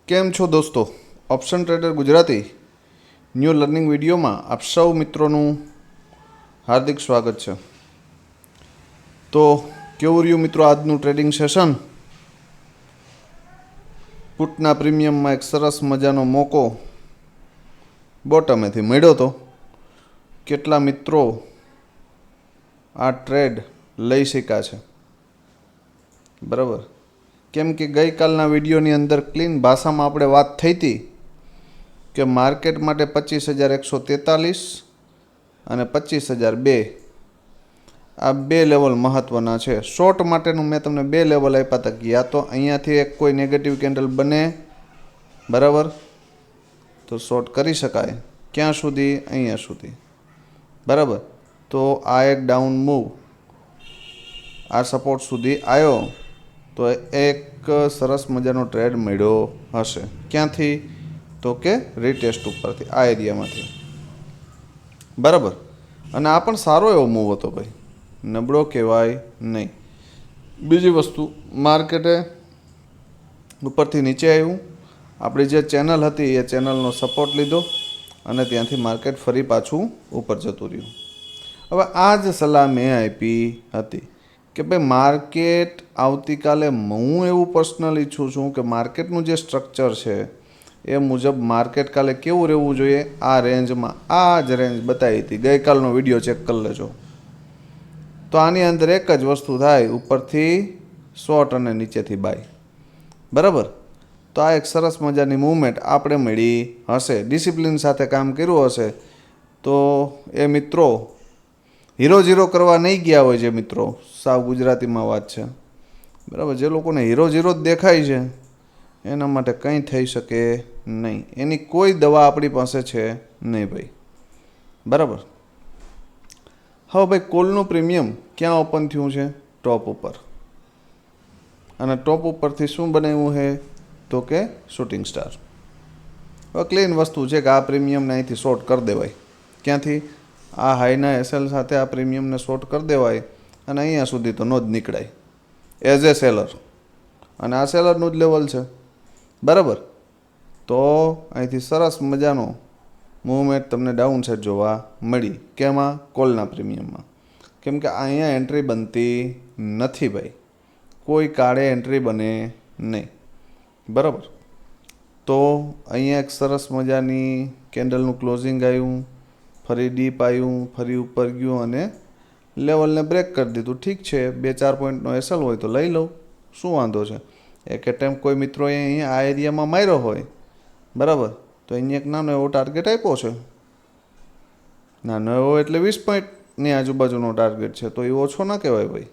કેમ છો દોસ્તો? Option trader Gujarati new learning વિડીયોમાં આપ સૌ મિત્રોનું હાર્દિક સ્વાગત છે. તો કેવું રહ્યું મિત્રો આજનું ટ્રેડિંગ સેશન? પુટના પ્રીમિયમમાં એક સરસ મજાનો મોકો બોટમેથી મળ્યો હતો. કેટલા મિત્રો આ ટ્રેડ લઈ શક્યા છે? બરાબર, કેમ કે ગઈકાલના વિડીયોની અંદર ક્લીન ભાષામાં આપણે વાત થઈ હતી કે માર્કેટ માટે 25,143 અને 25,002 આ બે લેવલ મહત્ત્વના છે. શોર્ટ માટેનું મેં તમને બે લેવલ આપ્યા હતા કે યા તો અહીંયાથી એક કોઈ નેગેટિવ કેન્ડલ બને, બરાબર, તો શોર્ટ કરી શકાય. ક્યાં સુધી? અહીંયા સુધી, બરાબર. તો આ એક ડાઉન મૂવ આ સપોર્ટ સુધી આવ્યો તો એક સરસ મજાનો ટ્રેડ મળ્યો હશે. ક્યાંથી? તો કે રીટેસ્ટ ઉપરથી, આ એરિયામાંથી, બરાબર. અને આ પણ સારો એવો મૂવ હતો ભાઈ, નબળો કહેવાય નહીં. બીજી વસ્તુ, માર્કેટે ઉપરથી નીચે આવ્યું, આપણી જે ચેનલ હતી એ ચેનલનો સપોર્ટ લીધો અને ત્યાંથી માર્કેટ ફરી પાછું ઉપર જતું રહ્યું. હવે આ જ સલાહ મેં આપી હતી કે ભાઈ માર્કેટ આવતીકાલે, હું એવું પર્સનલ ઈચ્છું છું કે માર્કેટનું જે સ્ટ્રક્ચર છે એ મુજબ માર્કેટ કાલે કેવું રહેવું જોઈએ. આ રેન્જમાં, આ જ રેન્જ બતાવી હતી, ગઈકાલનો વિડીયો ચેક કરી લેજો. તો આની અંદર એક જ વસ્તુ થાય, ઉપરથી શોર્ટ અને નીચેથી બાય, બરાબર. તો આ એક સરસ મજાની મૂવમેન્ટ આપણે મળી હશે. ડિસિપ્લિન સાથે કામ કર્યું હશે તો એ મિત્રો હીરો ઝીરો કરવા નહીં ગયા હોય, જે મિત્રો, સાવ ગુજરાતીમાં વાત છે, બરાબર, જે લોકોને હીરો ઝીરો જ દેખાય છે એના માટે કંઈ થઈ શકે નહીં. એની કોઈ દવા આપણી પાસે છે નહીં ભાઈ, બરાબર. હવે ભાઈ કોલનું પ્રીમિયમ ક્યાં ઓપન થયું છે? ટોપ ઉપર. અને ટોપ ઉપરથી શું બનાવ્યું છે? તો કે શૂટિંગ સ્ટાર. હવે ક્લીન વસ્તુ છે કે આ પ્રીમિયમને અહીંથી શોર્ટ કરી દેવાય. ક્યાંથી? આ હાઈના એસએલ સાથે આ પ્રીમિયમને શોર્ટ કરી દેવાય અને અહીંયા સુધી તો નો જ નીકળાય એઝ એ સેલર. અને આ સેલરનું જ લેવલ છે, બરાબર. તો અહીંથી સરસ મજાનો મૂવમેન્ટ તમને ડાઉન સાઈડ જોવા મળી. કેમાં? કોલના પ્રીમિયમમાં. કેમ કે અહીંયા એન્ટ્રી બનતી નથી ભાઈ, કોઈ કાળે એન્ટ્રી બને નહીં, બરાબર. તો અહીંયા એક સરસ મજાની કેન્ડલનું ક્લોઝિંગ આવ્યું, ફરી ડીપ આવ્યું, ફરી ઉપર ગયું અને લેવલને બ્રેક કરી દીધું. ઠીક છે, 2-4 પોઈન્ટનો એસએલ હોય તો લઈ લઉં, શું વાંધો છે? એક એટેમ્પ કોઈ મિત્રોએ અહીંયા આ એરિયામાં માર્યો હોય, બરાબર, તો અહીંયા એક નાનો એવો ટાર્ગેટ આપ્યો છે. નાનો એવો એટલે 20 પોઈન્ટની આજુબાજુનો ટાર્ગેટ છે, તો એ ઓછો ના કહેવાય ભાઈ.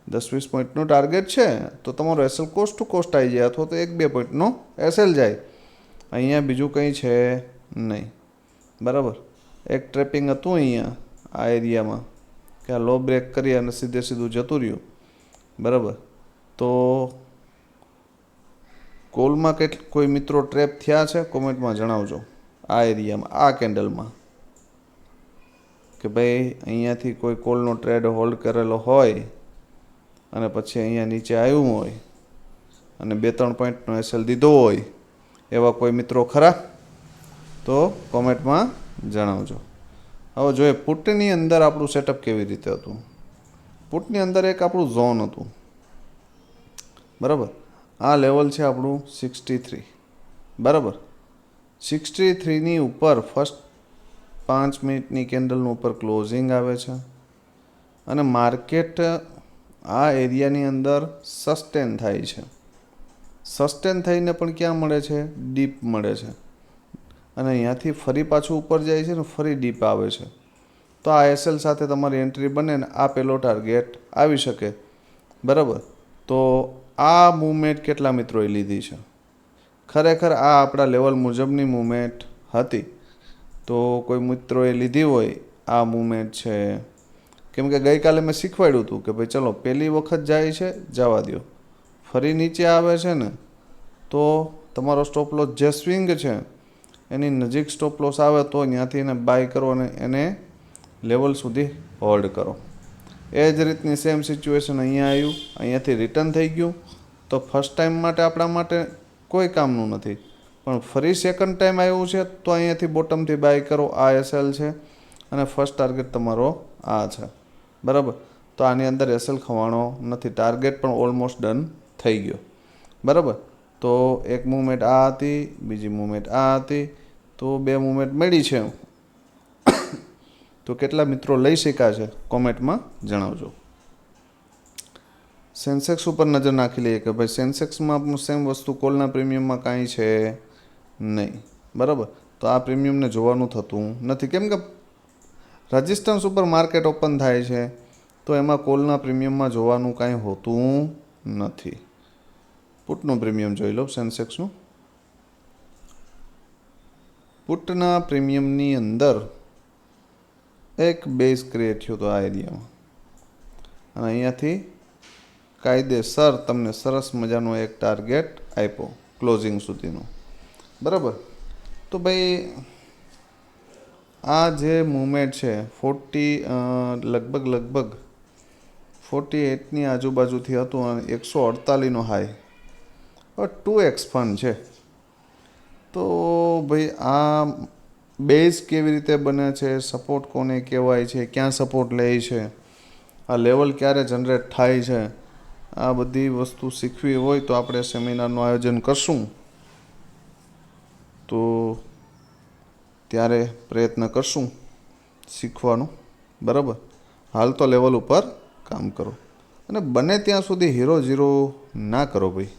10-20 પોઈન્ટનો ટાર્ગેટ છે તો તમારો એસએલ કોસ્ટ ટુ કોસ્ટ આવી જાય, અથવા તો 1-2 પોઈન્ટનો એસએલ જાય. અહીંયા બીજું કંઈ છે નહીં, બરાબર. એક ટ્રેપિંગ હતું અહીંયા આ એરિયામાં કે આ લો બ્રેક કરી અને સીધું જતું રહ્યું, બરાબર. તો કોલમાં કોઈ મિત્રો ટ્રેપ થયા છે? કોમેન્ટમાં જણાવજો. આ એરિયામાં, આ કેન્ડલમાં, કે ભાઈ અહીંયાથી કોઈ કોલનો ટ્રેડ હોલ્ડ કરેલો હોય અને પછી અહીંયા નીચે આવ્યું હોય અને 2-3 પોઈન્ટનો એસએલ દીધો હોય, એવા કોઈ મિત્રો ખરા? તો કોમેન્ટમાં જણાવજો. હવે જોઈએ પુટની અંદર આપણું સેટઅપ કેવી રીતે હતું. પુટની અંદર એક આપણું ઝોન હતું, બરાબર. આ લેવલ છે આપણું 63, બરાબર. 63ની ઉપર ફર્સ્ટ 5 મિનિટની કેન્ડલનું ઉપર ક્લોઝિંગ આવે છે અને માર્કેટ આ એરિયાની અંદર સસ્ટેન થાય છે. સસ્ટેન થઈને પણ ક્યાં મળે છે? ડીપ મળે છે. અને અહીંયાથી ફરી પાછું ઉપર જાય છે ને ફરી ડીપ આવે છે. તો આ એસએલ સાથે તમારી એન્ટ્રી બને ને આ પહેલો ટાર્ગેટ આવી શકે, બરાબર. તો આ મૂવમેન્ટ કેટલા મિત્રોએ લીધી છે? ખરેખર આ આપણા લેવલ મુજબની મૂવમેન્ટ હતી. તો કોઈ મિત્રોએ લીધી હોય આ મૂવમેન્ટ છે, કેમ કે ગઈકાલે મેં શીખવાડ્યું હતું કે ભાઈ ચલો પહેલી વખત જાય છે, જવા દો, ફરી નીચે આવે છે ને તો તમારો સ્ટોપ લોસ જે સ્વિંગ છે એની નજીક સ્ટોપ લોસ આવે તો ત્યાંથી એને બાય કરો અને એને લેવલ સુધી હોલ્ડ કરો. એ જ રીતની સેમ સિચ્યુએશન અહીંયા આવ્યું, અહીંયાથી રિટર્ન થઈ ગયું. તો ફર્સ્ટ ટાઈમ માટે આપણા માટે કોઈ કામનું નથી. પણ ફરી સેકન્ડ ટાઈમ આવ્યું છે તો અહીંયાથી બોટમથી બાય કરો. આ એસએલ છે અને ફર્સ્ટ ટાર્ગેટ તમારો આ છે, બરાબર. તો આની અંદર એસએલ ખવાણો નથી, ટાર્ગેટ પણ ઓલમોસ્ટ ડન થઈ ગયો, બરાબર. તો એક મૂવમેન્ટ આ હતી, બીજી મૂવમેન્ટ આ હતી, તો 2 મૂવમેન્ટ મળી છે. તો કેટલા મિત્રો લઈ શક્યા છે કોમેન્ટમાં જણાવજો. સેન્સેક્સ ઉપર નજર નાખી લઈએ કે ભાઈ સેન્સેક્સમાં આપણું સેમ વસ્તુ કોલના પ્રીમિયમમાં કાંઈ છે નહીં, બરાબર. તો આ પ્રીમિયમને જોવાનું થતું નથી, કેમ કે રજિસ્ટન્સ ઉપર માર્કેટ ઓપન થાય છે તો એમાં કોલના પ્રીમિયમમાં જોવાનું કાંઈ હોતું નથી. પુટનું પ્રીમિયમ જોઈ લો સેન્સેક્સનું. પુટના પ્રીમિયમની અંદર એક બેઝ ક્રિએટ થયો હતો આ એરિયામાં અને અહીંયાથી કાયદેસર તમને સરસ મજાનો એક ટાર્ગેટ આપ્યો ક્લોઝિંગ સુધીનો, બરાબર. તો ભાઈ આ જે મૂવમેન્ટ છે 40 લગભગ 48ની આજુબાજુથી હતું અને 148નો હાઈ, 2x ફંડ છે. તો ભાઈ આ બેઝ કેવી રીતે બને છે, સપોર્ટ કોને કહેવાય છે, ક્યાં સપોર્ટ લે છે, આ લેવલ ક્યારે જનરેટ થાય છે, આ બધી વસ્તુ શીખવી હોય તો આપણે સેમિનારનું આયોજન કરશું, તો ત્યારે પ્રયત્ન કરશું શીખવાનો, બરાબર. હાલ તો લેવલ ઉપર કામ કરો અને બને ત્યાં સુધી હીરો ઝીરો ના કરો ભાઈ,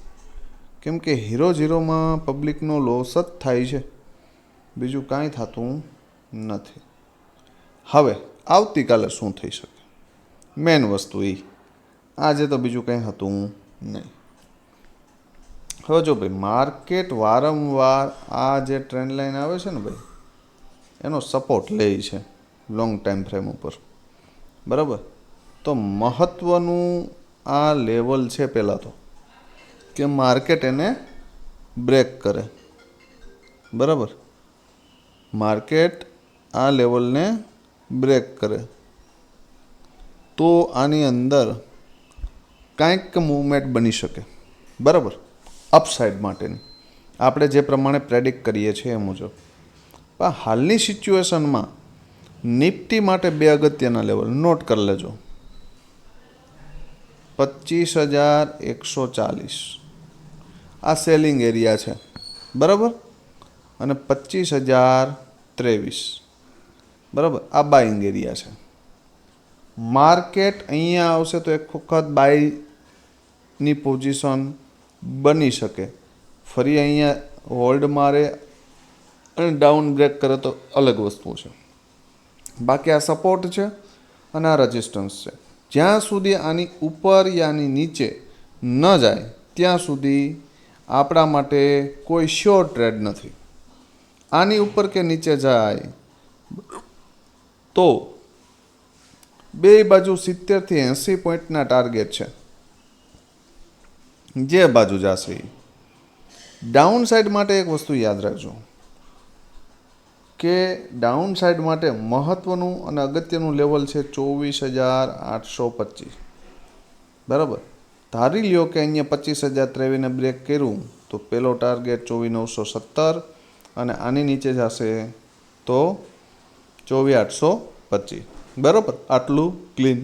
કેમ કે હીરો ઝીરોમાં પબ્લિકનો લોસ જ થાય છે, બીજું કાંઈ થતું નથી. હવે આવતીકાલે શું થઈ શકે, મેન વસ્તુ એ. આજે તો બીજું કંઈ હતું નહીં. હવે જો ભાઈ માર્કેટ વારંવાર આ જે ટ્રેન્ડ લાઈન આવે છે ને ભાઈ, એનો સપોર્ટ લે છે લોંગ ટાઈમ ફ્રેમ ઉપર, બરાબર. તો મહત્ત્વનું આ લેવલ છે પહેલાં તો કે માર્કેટ એને બ્રેક કરે, બરાબર. માર્કેટ આ લેવલને બ્રેક કરે તો આની અંદર કાંઈક મૂવમેન્ટ બની શકે, બરાબર, અપસાઇડ માટેની, આપણે જે પ્રમાણે પ્રેડિક્ટ કરીએ છીએ એ મુજબ. પણ હાલની સિચ્યુએશનમાં નિફ્ટી માટે 2 અગત્યના લેવલ નોટ કરી લેજો. 25,140 આ સેલિંગ એરિયા છે, બરાબર, અને 25,023, બરાબર, આ બાઇંગ એરિયા છે. માર્કેટ અહીંયા આવશે તો એક વખત બાયની પોઝિશન બની શકે, ફરી અહીંયા હોલ્ડ મારે અને ડાઉન બ્રેક કરે તો અલગ વસ્તુ છે. બાકી આ સપોર્ટ છે અને આ રેઝિસ્ટન્સ છે. જ્યાં સુધી આની ઉપર યાની નીચે ન જાય ત્યાં સુધી આપણા માટે કોઈ શ્યોર ટ્રેડ નથી. આની ઉપર કે નીચે જાય તો બે બાજુ 70થી 80 પોઈન્ટના ટાર્ગેટ છે, જે બાજુ જશે. ડાઉન સાઈડ માટે એક વસ્તુ યાદ રાખજો કે ડાઉન સાઈડ માટે મહત્ત્વનું અને અગત્યનું લેવલ છે 24,825, બરાબર. ધારી લ્યો કે અહીંયા 25,023ને બ્રેક કર્યું તો પહેલો ટાર્ગેટ 24,917 અને આની નીચે જશે તો 24,825, બરાબર. આટલું ક્લીન.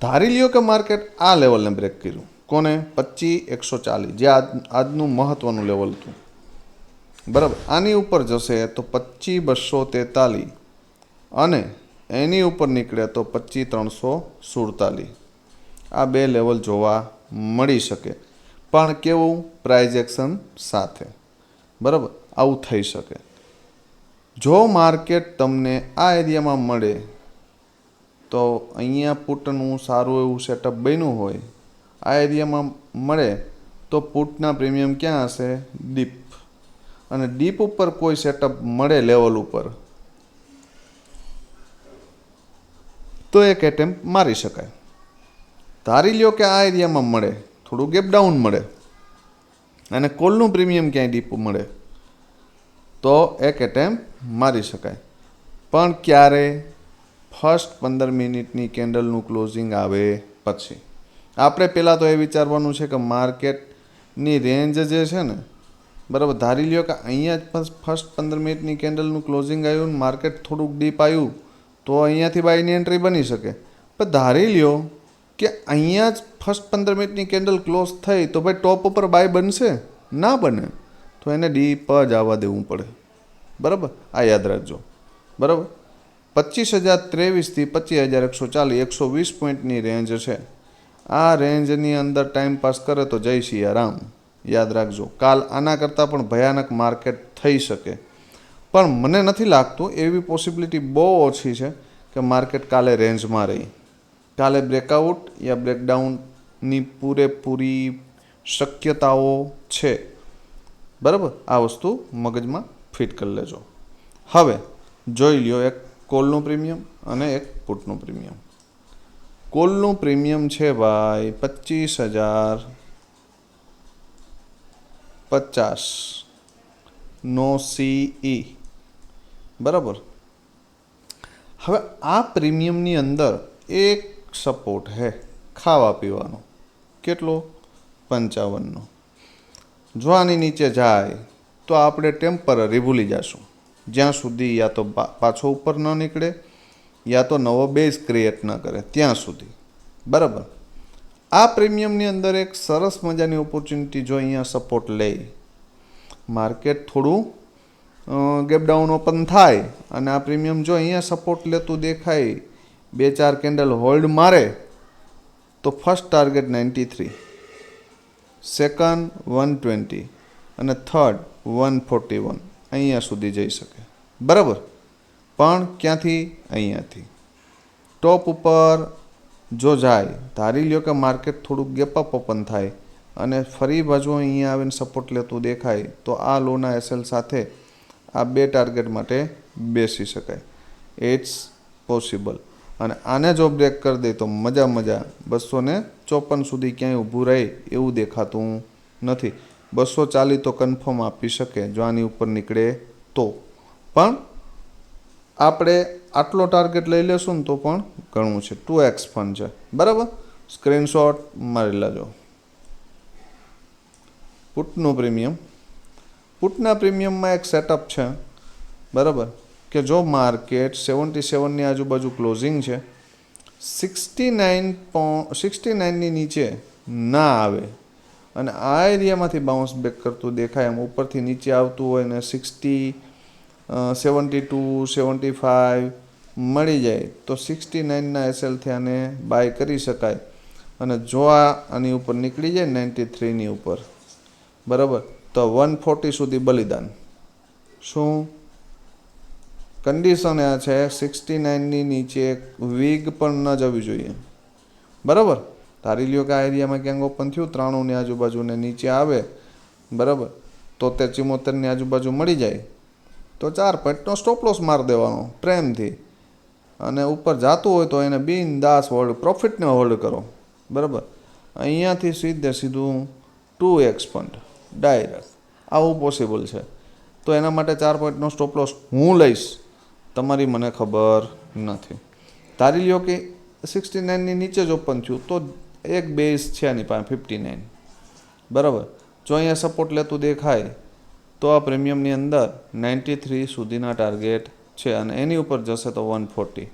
ધારી લ્યો કે માર્કેટ આ લેવલને બ્રેક કર્યું, કોને? 25,140, જે આજનું મહત્ત્વનું લેવલ હતું, બરાબર. આની ઉપર જશે તો 25,243 અને એની ઉપર નીકળે તો 25,347. આ 2 લેવલ જોવા મળી શકે, પણ કેવું? પ્રાઇઝ એક્શન સાથે, બરાબર. આવું થઈ શકે. જો માર્કેટ તમને આ એરિયામાં મળે તો અહીંયા પુટનું સારું એવું સેટઅપ બન્યું હોય, આ એરિયામાં મળે તો પુટના પ્રીમિયમ ક્યાં હશે? ડીપ. અને ડીપ ઉપર કોઈ સેટઅપ મળે લેવલ ઉપર તો એક એટેમ્પ મારી શકાય. ધારી લ્યો કે આ એરિયામાં મળે, થોડું ગેપ ડાઉન મળે અને કોલનું પ્રીમિયમ ક્યાંય ડીપ મળે તો એક એટેમ્પ મારી શકાય. પણ ક્યારે? ફર્સ્ટ 15 મિનિટની કેન્ડલનું ક્લોઝિંગ આવે પછી. આપણે પહેલાં તો એ વિચારવાનું છે કે માર્કેટની રેન્જ જે છે ને, બરાબર, ધારી લ્યો કે અહીંયા જ ફર્સ્ટ 15 મિનિટની કેન્ડલનું ક્લોઝિંગ આવ્યું ને માર્કેટ થોડુંક ડીપ આવ્યું તો અહીંયાથી બાયની એન્ટ્રી બની શકે. પણ ધારી લ્યો કે અહીંયા જ ફર્સ્ટ 15 મિનિટની કેન્ડલ ક્લોઝ થઈ તો ભાઈ ટોપ ઉપર બાય બનશે? ના બને. તો એને ડીપ જ આવવા દેવું પડે. બરાબર, આ યાદ રાખજો. બરાબર, 25,023થી 25,140 120 પોઈન્ટની રેન્જ છે. આ રેન્જની અંદર ટાઈમ પાસ કરે તો જય સિયારામ. યાદ રાખજો, કાલ આના કરતાં પણ ભયાનક માર્કેટ થઈ શકે. પણ મને નથી લાગતું, એવી પોસિબિલિટી બહુ ઓછી છે કે માર્કેટ કાલે રેન્જમાં રહી. કાલે બ્રેકઆઉટ યા બ્રેકડાઉનની પૂરેપૂરી શક્યતાઓ છે. બરાબર, આ વસ્તુ મગજમાં ફિટ કરી લેજો. હવે જોઈ લ્યો એક કોલનું પ્રીમિયમ અને એક પુટનું પ્રીમિયમ. કોલનું પ્રીમિયમ છે ભાઈ 25,050 નો CE. બરાબર, હવે આ પ્રીમિયમની અંદર એક સપોર્ટ હે ખાવા પીવાનો. કેટલો? 55નો. જો આની નીચે જાય તો આપણે ટેમ્પરરી ભૂલી જશું, જ્યાં સુધી યા તો પાછો ઉપર ન નીકળે યા તો નવો બેઝ ક્રિએટ ન કરે ત્યાં સુધી. બરાબર, આ પ્રીમિયમની અંદર એક સરસ મજાની ઓપોર્ચ્યુનિટી, જો અહીંયા સપોર્ટ લે, માર્કેટ થોડું ગેપ ડાઉન ઓપન થાય અને આ પ્રીમિયમ જો અહીંયા સપોર્ટ લેતું દેખાય, 2-4 કેન્ડલ હોલ્ડ મારે તો ફર્સ્ટ ટાર્ગેટ 93, સેકન્ડ 120 અને થર્ડ 141 અહીંયા સુધી જઈ શકે. બરાબર, પણ ક્યાંથી? અહીંયાથી ટોપ ઉપર જો જાય, ધારી લ્યો કે માર્કેટ થોડુંક ગેપ અપ ઓપન થાય અને ફરી બાજુ અહીંયા આવીને સપોર્ટ લેતું દેખાય તો આ લોના એસએલ સાથે આ 2 ટાર્ગેટ માટે બેસી શકાય. It's possible. અને આને જો બ્રેક કરી દે તો મજા 254 સુધી ક્યાંય ઊભું રહે એવું દેખાતું નથી. 240 તો કન્ફર્મ આપી શકે જો આની ઉપર નીકળે તો. પણ આપણે આટલો ટાર્ગેટ લઈ લેશું ને તો પણ ઘણું છે. 2x ફંડ છે. બરાબર, સ્ક્રીનશોટ મારી લેજો. પુટનું પ્રીમિયમ. પુટના પ્રીમિયમમાં એક સેટઅપ છે. બરાબર, કે જો માર્કેટ 77ની આજુબાજુ ક્લોઝિંગ છે, 69ની નીચે ના આવે અને આ એરિયામાંથી બાઉન્સ બેક કરતું દેખાય, એમ ઉપરથી નીચે આવતું હોય ને 60, 72, 75 મળી જાય તો 69ના એસએલથી આને બાય કરી શકાય. અને જો આની ઉપર નીકળી જાય 93ની ઉપર, બરાબર, તો 140 સુધી બલિદાન. શું કન્ડિશન આ છે? 69ની નીચે વીગ પણ ન જવી જોઈએ. બરાબર, ધારી લ્યો કે આ એરિયામાં ક્યાંક ઓપન થયું 93ની આજુબાજુને નીચે આવે, બરાબર, તો 74ની આજુબાજુ મળી જાય તો 4 પોઈન્ટનો સ્ટોપ લોસ મારી દેવાનો પ્રેમથી, અને ઉપર જતું હોય તો એને બિનદાસ હોલ્ડ, પ્રોફિટને હોલ્ડ કરો. બરાબર, અહીંયાથી સીધું 2x ફંડ ડાયરેક્ટ આવું પોસિબલ છે. તો એના માટે 4 પોઈન્ટનો સ્ટોપ લોસ હું લઈશ, તમારી મને ખબર નથી. ધારી લ્યો કે 69ની નીચે જ ઓપન થયું તો એક બેઝ છે આની પાસે 59. બરાબર, જો અહીંયા સપોર્ટ લેતું દેખાય તો આ પ્રીમિયમની અંદર 93 સુધીના ટાર્ગેટ છે અને એની ઉપર જશે તો 140.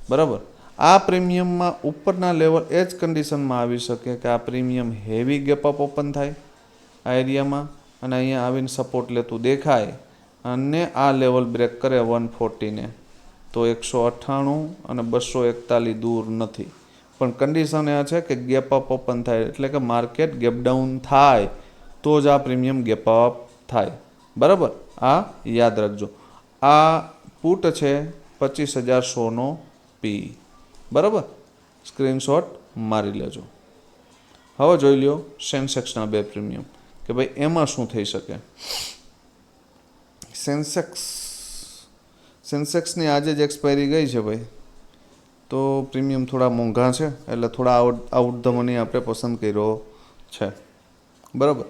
બરાબર, આ પ્રીમિયમમાં ઉપરના લેવલ એ જ કન્ડિશનમાં આવી શકે કે આ premium heavy gap up open થાય આ એરિયામાં અને અહીંયા આવીને સપોર્ટ લેતું દેખાય અને આ લેવલ બ્રેક કરે 140ને તો 198 અને 241 દૂર નથી. પણ કન્ડિશન એ છે કે ગેપ અપ ઓપન થાય, એટલે કે માર્કેટ ગેપ ડાઉન થાય તો જ આ પ્રીમિયમ ગેપ અપ થાય. બરાબર, આ યાદ રાખજો. આ પુટ છે 25,100નો પી. બરાબર, સ્ક્રીનશોટ મારી લેજો. હવે જોઈ લ્યો સેન્સેક્સના 2 પ્રીમિયમ કે ભાઈ એમાં શું થઈ શકે. સેન્સેક્સની આજે જ એક્સપાયરી ગઈ છે ભાઈ, તો પ્રીમિયમ થોડા મોંઘા છે એટલે થોડા આઉટ ધ મની આપણે પસંદ કર્યો છે. બરાબર,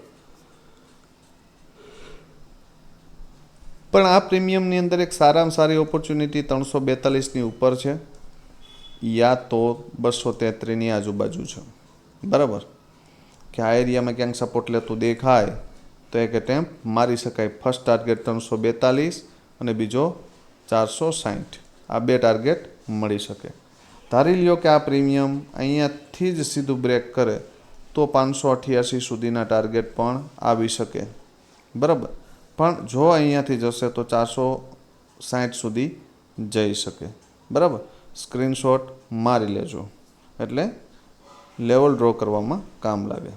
પણ આ પ્રીમિયમની અંદર એક સારામાં સારી ઓપોર્ચ્યુનિટી 342ની ઉપર છે યા તો 233ની આજુબાજુ છે. બરાબર, કે આ એરિયામાં ક્યાંક સપોર્ટ લેતું દેખાય તો એક એટેમ્પ મારી શકાય. ફર્સ્ટ ટાર્ગેટ 342 અને બીજો 460, આ બે ટાર્ગેટ મળી શકે. ધારી લ્યો કે આ પ્રીમિયમ અહીંયાથી જ સીધું બ્રેક કરે તો 588 સુધીના ટાર્ગેટ પણ આવી શકે. બરાબર, પણ જો અહીંયાથી જશે તો 460 સુધી જઈ શકે. બરાબર, સ્ક્રીનશોટ મારી લેજો એટલે લેવલ ડ્રો કરવામાં કામ લાગે.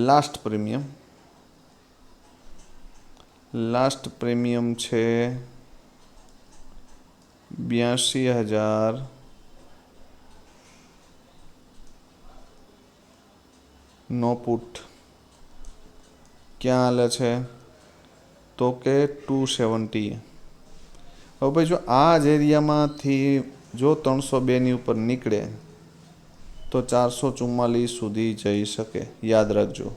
લાસ્ટ પ્રીમિયમ છે 82,000 નો પુટ. ક્યાં હાલે છે તો કે 270. હવે ભાઈ જો આ જ એરિયામાંથી જો 302ની ઉપર નીકળે તો 444 સુધી જઈ શકે, યાદ રાખજો.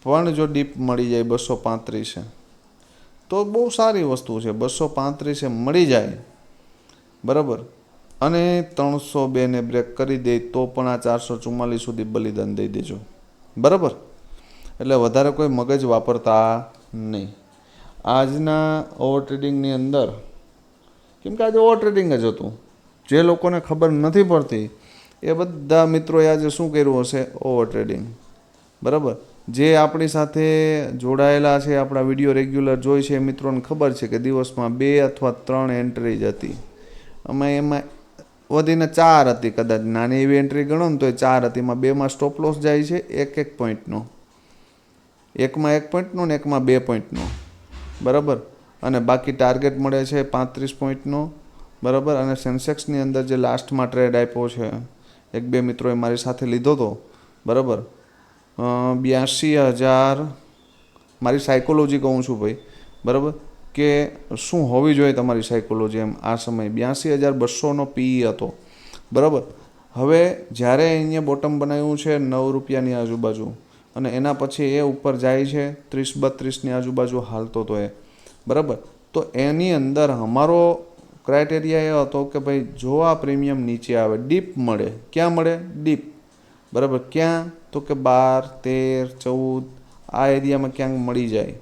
પણ જો ડીપ મળી જાય 235 તો બહુ સારી વસ્તુ છે. 235 મળી જાય બરાબર, અને 302ને બ્રેક કરી દે તો પણ આ 444 સુધી બલિદાન દઈ દેજો. બરાબર, એટલે વધારે કોઈ મગજ વાપરતા નહીં આજના ઓવર ટ્રેડિંગની અંદર. કેમ કે આજે ઓવર ટ્રેડિંગ જ હતું. જે લોકોને ખબર નથી પડતી એ બધા મિત્રોએ આજે શું કર્યું હશે? Over trading. બરાબર, જે આપણી સાથે જોડાયેલા છે, આપણા વિડીયો રેગ્યુલર જોઈ છે, એ મિત્રોને ખબર છે કે દિવસમાં 2 અથવા 3 એન્ટ્રી જ હતી. એમાં વધીને 4 હતી, કદાચ નાની એવી એન્ટ્રી ગણો ને તો 4 હતી. એમાં 2માં સ્ટોપ લોસ જાય છે 1 પોઈન્ટનો, એકમાં 1 પોઈન્ટનો ને એકમાં 2 પોઈન્ટનો. બરાબર, અને બાકી ટાર્ગેટ મળે છે 35 પોઈન્ટનો. બરાબર, અને સેન્સેક્સની અંદર જે લાસ્ટમાં ટ્રેડ આપ્યો છે, 1-2 મિત્રોએ મારી સાથે લીધો હતો. બરાબર, 82,000 મારી સાયકોલોજી કહું છું ભાઈ. બરાબર, કે શું હોવી જોઈએ તમારી સાયકોલોજી એમ આ સમયે 82,200નો પીઈ હતો. બરાબર, હવે જ્યારે અહીંયા બોટમ બનાવ્યું છે 9 રૂપિયાની આજુબાજુ અને એના પછી એ ઉપર જાય છે 30-32ની આજુબાજુ હાલતો તો એ. બરાબર, તો એની અંદર અમારો ક્રાઇટેરિયા એ હતો કે ભાઈ જો આ પ્રીમિયમ નીચે આવે, ડીપ મળે. ક્યાં મળે? ડીપ. બરાબર, ક્યાં તો કે 12, 13, 14 આ એરિયામાં ક્યાંક મળી જાય.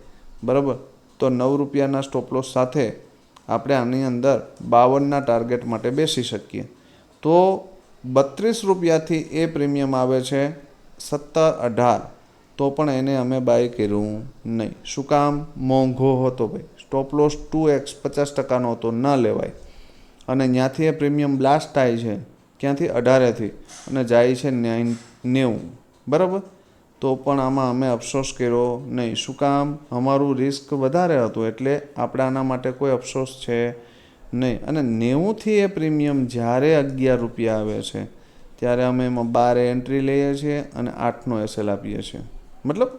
બરાબર, તો 9 રૂપિયાના સ્ટોપલોસ સાથે આપણે આની અંદર 52ના ટાર્ગેટ માટે બેસી શકીએ. તો 32 રૂપિયાથી એ પ્રીમિયમ આવે છે 17-18, તો પણ એને અમે બાય કર્યું નહીં. શું કામ? મોંઘો હતો ભાઈ. સ્ટોપલોસ 2x 50%નો હતો, ન લેવાય. અને ત્યાંથી એ પ્રીમિયમ બ્લાસ્ટ થાય છે ક્યાંથી? 18થી અને જાય છે 90. બરાબર, તો પણ આમાં અમે અફસોસ કર્યો નહીં. શું કામ? અમારું રિસ્ક વધારે હતું એટલે આપણે આના માટે કોઈ અફસોસ છે નહીં. અને 90થી એ પ્રીમિયમ જ્યારે 11 રૂપિયા આવે છે ત્યારે અમે એમાં 12 એન્ટ્રી લઈએ છીએ અને 8નો એસએલ આપીએ છીએ. મતલબ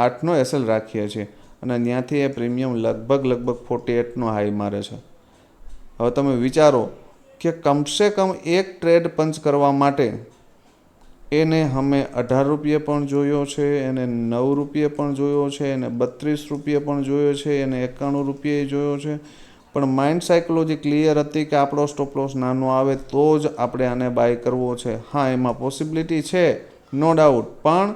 8નો એસએલ રાખીએ છીએ અને ત્યાંથી એ પ્રીમિયમ લગભગ 48નો હાઈ મારે છે. હવે તમે વિચારો કે કમસે કમ એક ટ્રેડ પંચ કરવા માટે એને અમે 18 રૂપિયે પણ જોયો છે, એને 9 રૂપિયે પણ જોયો છે, એને 32 રૂપિયે પણ જોયો છે, એને 91 રૂપિયે જોયો છે. પણ માઇન્ડ સાયકોલોજી ક્લિયર હતી કે આપણો સ્ટોપ લોસ નાનો આવે તો જ આપણે આને બાય કરવો છે. હા, એમાં પોસિબિલિટી છે નો ડાઉટ, પણ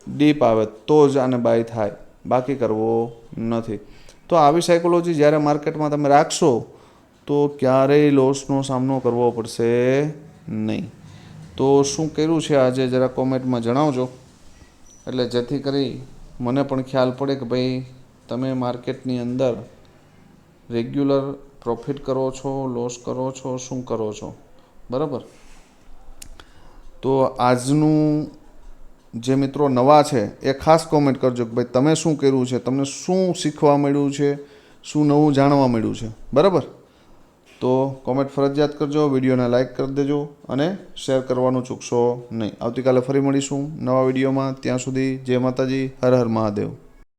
ડીપ આવે તો જ આને બાય થાય, બાકી કરવો નથી. તો આવી સાયકોલોજી જ્યારે માર્કેટમાં તમે રાખશો તો ક્યારેય લોસનો સામનો કરવો પડશે નહીં. તો શું કર્યું છે આજે જરા કોમેન્ટમાં જણાવજો, એટલે જેથી કરી મને પણ ખ્યાલ પડે કે ભાઈ તમે માર્કેટની અંદર રેગ્યુલર પ્રોફિટ કરો છો, લોસ કરો છો, શું કરો છો. બરાબર, તો આજનું જે મિત્રો નવા છે એ ખાસ કોમેન્ટ કરજો કે ભાઈ તમે શું કર્યું છે, તમને શું શીખવા મળ્યું છે, શું નવું જાણવા મળ્યું છે. બરાબર, તો કોમેન્ટ ફરજિયાત કરજો, વિડીયોને લાઇક કરી દેજો અને શેર કરવાનું ચૂકશો નહીં. આવતીકાલે ફરી મળીશું નવા વિડીયોમાં. ત્યાં સુધી જય માતાજી, હર હર મહાદેવ.